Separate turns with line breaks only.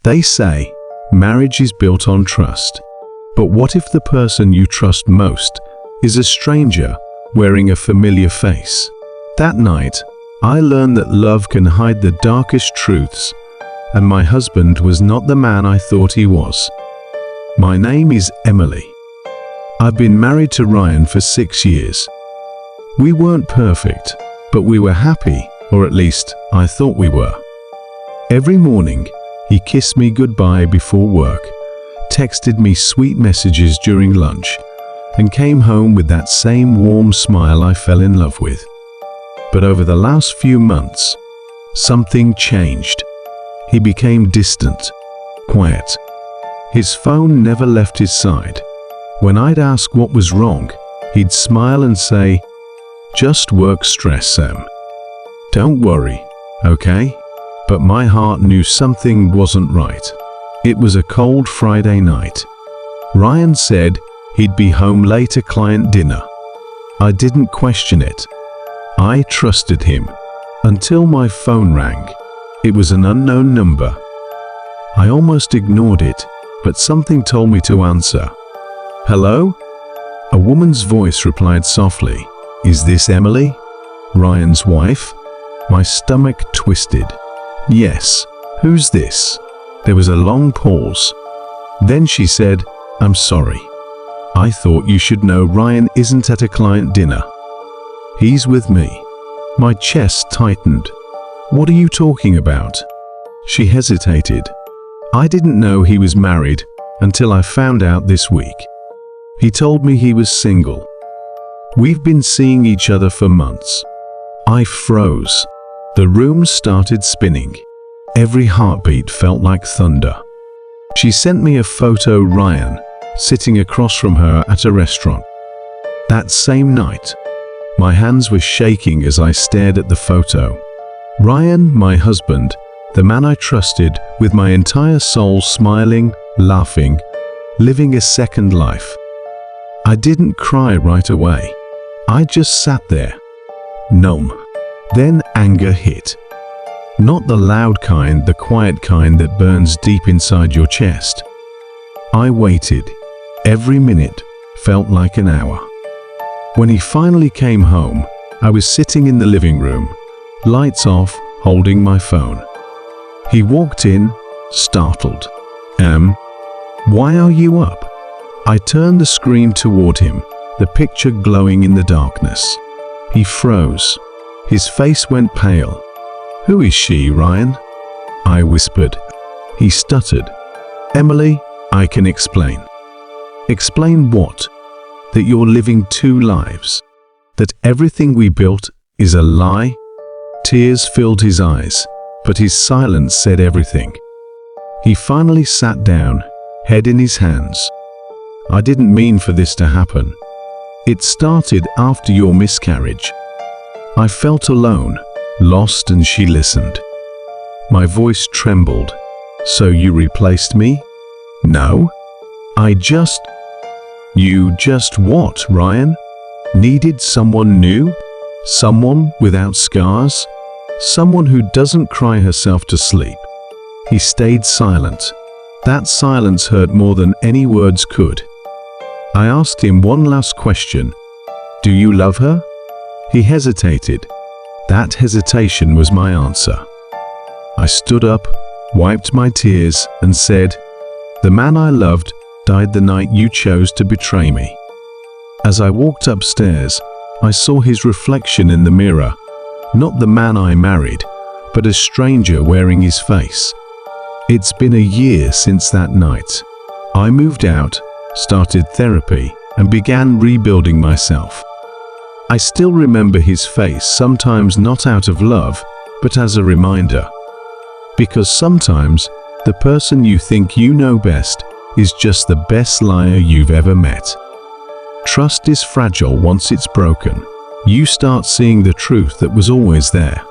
They say marriage is built on trust. But what if the person you trust most is a stranger wearing a familiar face? That night, I learned that love can hide the darkest truths, and my husband was not the man I thought he was. My name is Emily. I've been married to Ryan for 6 years. We weren't perfect, but we were happy, or at least I thought we were. Every morning, he kissed me goodbye before work, texted me sweet messages during lunch, and came home with that same warm smile I fell in love with. But over the last few months, something changed. He became distant, quiet. His phone never left his side. When I'd ask what was wrong, he'd smile and say, "Just work stress, Sam. Don't worry, okay?" But my heart knew something wasn't right. It was a cold Friday night. Ryan said he'd be home late at client dinner. I didn't question it. I trusted him until my phone rang. It was an unknown number. I almost ignored it, but something told me to answer. "Hello?" A woman's voice replied softly. "Is this Emily? Ryan's wife?" My stomach twisted. "Yes. Who's this?" There was a long pause. Then she said, "I'm sorry. I thought you should know Ryan isn't at a client dinner. He's with me." My chest tightened. "What are you talking about?" She hesitated. "I didn't know he was married until I found out this week. He told me he was single. We've been seeing each other for months." I froze. The room started spinning. Every heartbeat felt like thunder. She sent me a photo of Ryan sitting across from her at a restaurant. That same night, my hands were shaking as I stared at the photo. Ryan, my husband, the man I trusted with my entire soul, smiling, laughing, living a second life. I didn't cry right away. I just sat there, numb. Then anger hit. Not the loud kind, the quiet kind that burns deep inside your chest. I waited. Every minute felt like an hour. When he finally came home, I was sitting in the living room, lights off, holding my phone. He walked in, startled. Why are you up?" I turned the screen toward him, the picture glowing in the darkness. He froze. His face went pale. "Who is she, Ryan?" I whispered. He stuttered. "Emily, I can explain." "Explain what?" "That you're living two lives. That everything we built is a lie." Tears filled his eyes, but his silence said everything. He finally sat down, head in his hands. "I didn't mean for this to happen. It started after your miscarriage. I felt alone, lost, and she listened." My voice trembled. "So you replaced me?" "No. You just what, Ryan? Needed someone new? Someone without scars? Someone who doesn't cry herself to sleep?" He stayed silent. That silence hurt more than any words could. I asked him one last question. "Do you love her?" He hesitated. That hesitation was my answer. I stood up, wiped my tears, and said, "The man I loved died the night you chose to betray me." As I walked upstairs, I saw his reflection in the mirror, not the man I married, but a stranger wearing his face. It's been a year since that night. I moved out, started therapy, and began rebuilding myself. I still remember his face, sometimes not out of love, but as a reminder. Because sometimes the person you think you know best is just the best liar you've ever met. Trust is fragile once it's broken. You start seeing the truth that was always there.